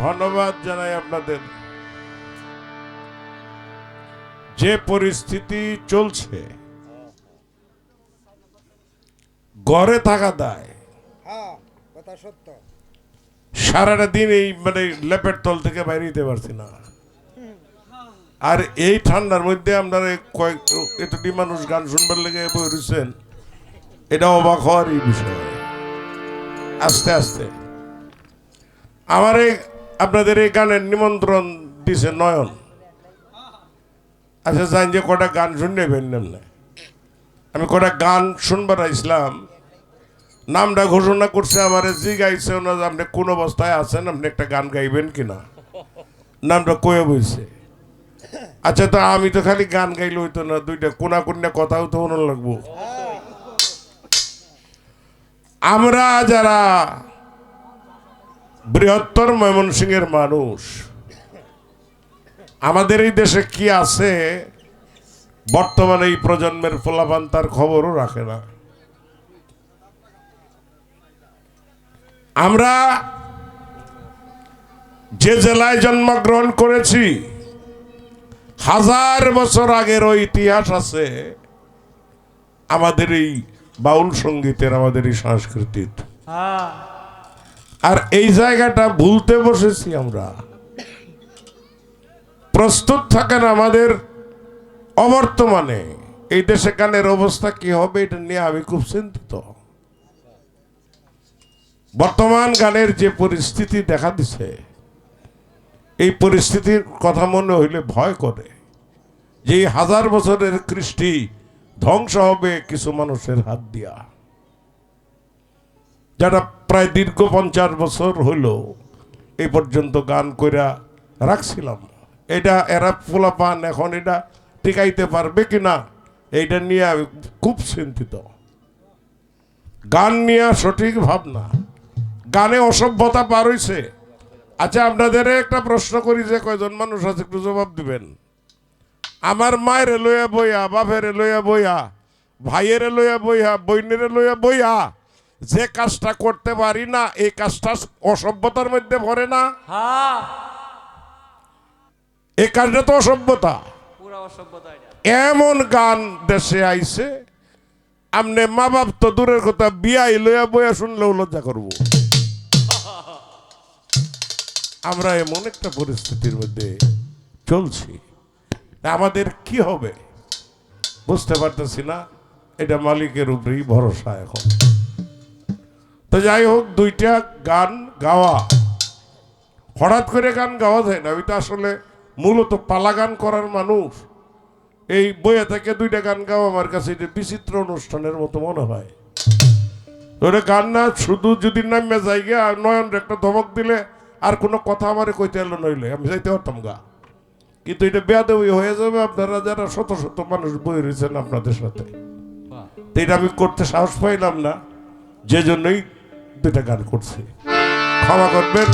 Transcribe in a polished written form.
ধন্যবাদ জানাই আপনাদের। যে পরিস্থিতি চলছে, ঘরে থাকা দায়। কথা সত্য। সারাটা দিন এই মানে লেপের তল থেকে বাইরে দিতে পারছি না। আর এই ঠান্ডার মধ্যে আপনারা এতটি মানুষ গান শুনবার লেগে বই রয়েছেন, এটা অবাক হওয়ার এই বিষয়। আস্তে আস্তে আপনাদের এই গানের নিমন্ত্রণ দিছে নয়ন। আচ্ছা জান যে কটা গান শুনবেন না, আমি কটা গান শুনবার আসলাম। নামটা ঘোষণা করছে, আমার জি গাইছে না আপনি কোন অবস্থায় আছেন, আপনি একটা গান গাইবেন কিনা, নামটা কয়ে বইছে। আচ্ছা তো আমি তো খালি গান গাইলে হইতো না, দুইটা কোনা কোনা কথাও তো মনে লাগবো। আমরা যারা বৃহত্তর ময়মনসিংহের মানুষ, আমাদের এই দেশে কি আছে বর্তমানে এই প্রজন্মের ফলাফল তার খবরও রাখে না। আমরা যে জেলায় জন্মগ্রহণ করেছি, 1000 বছর আগের ইতিহাস আছে আমাদের এই বাউল সঙ্গীতের, আমাদের এই সংস্কৃতির। আর এই জায়গাটা ভুলতে বসেছি আমরা। প্রস্তুত থাকেন আমাদের অবর্তমানে এই দেশে গানের অবস্থা কি হবে, এটা নিয়ে আমি খুব চিন্তিত। বর্তমান গানের যে পরিস্থিতি দেখা দিছে, এই পরিস্থিতির কথা মনে হইলে ভয় করে যে 1000 বছরের কৃষ্টি ধ্বংস হবে কিছু মানুষের হাত দিয়া, যারা প্রায় দীর্ঘ 50 বছর হইল এই পর্যন্ত গান কইরা রাখছিলাম। এটা এরা পোলাপান এখন এটা টিকাইতে পারবে কিনা, এইটা নিয়ে আমি খুব চিন্তিত। গান নিয়ে সঠিক ভাবনা, গানে অসভ্যতা পার হইছে। আচ্ছা আপনাদের একটা প্রশ্ন করি, যে কয়জন মানুষ আছে একটু জবাব দিবেন। আমার মায়ের লইয়া বইয়া, বাপের লইয়া বইয়া, ভাইয়ের লইয়া বইয়া, বইনের লইয়া বইয়া যে কাজটা করতে পারি না, এই কাজটা অসভ্যতার মধ্যে পড়ে না? এই কাজটা তো অসভ্যতা। এমন গান দেশে আইছে, আমনে মা বাপ তো দূরের কথা, বিয়াই লইয়া বইয়া শুনলেও লজ্জা করবো। আমরা এমন একটা পরিস্থিতির মধ্যে চলছি, আমাদের কি হবে বুঝতে পারতেছি না। এটা মালিকের উপরেই ভরসা এখন। তো যাই হোক, দুইটা গান গাওয়া, হঠাৎ করে গান গাওয়া যায় না। আমি তো আসলে মূলত পালা গান করার মানুষ। এই বইয়ে থেকে দুইটা গান গাওয়া আমার কাছে এটা বিচিত্র অনুষ্ঠানের মতো মনে হয়। ওটা গান না, শুধু যদি নামে জায়গা নয়ন একটা ধমক দিলে আর কোনো কথা আমার কইতে এলো নইলে আমি যাইতে পারতাম গা। কিন্তু এটা বেয়াদবি হয়ে যাবে আপনারা যারা শত শত মানুষ বই রয়েছেন আপনাদের সাথে। এটা আমি করতে সাহস পাইলাম না, যে জন্যই দুইটা গান করছি। ক্ষমা করবেন।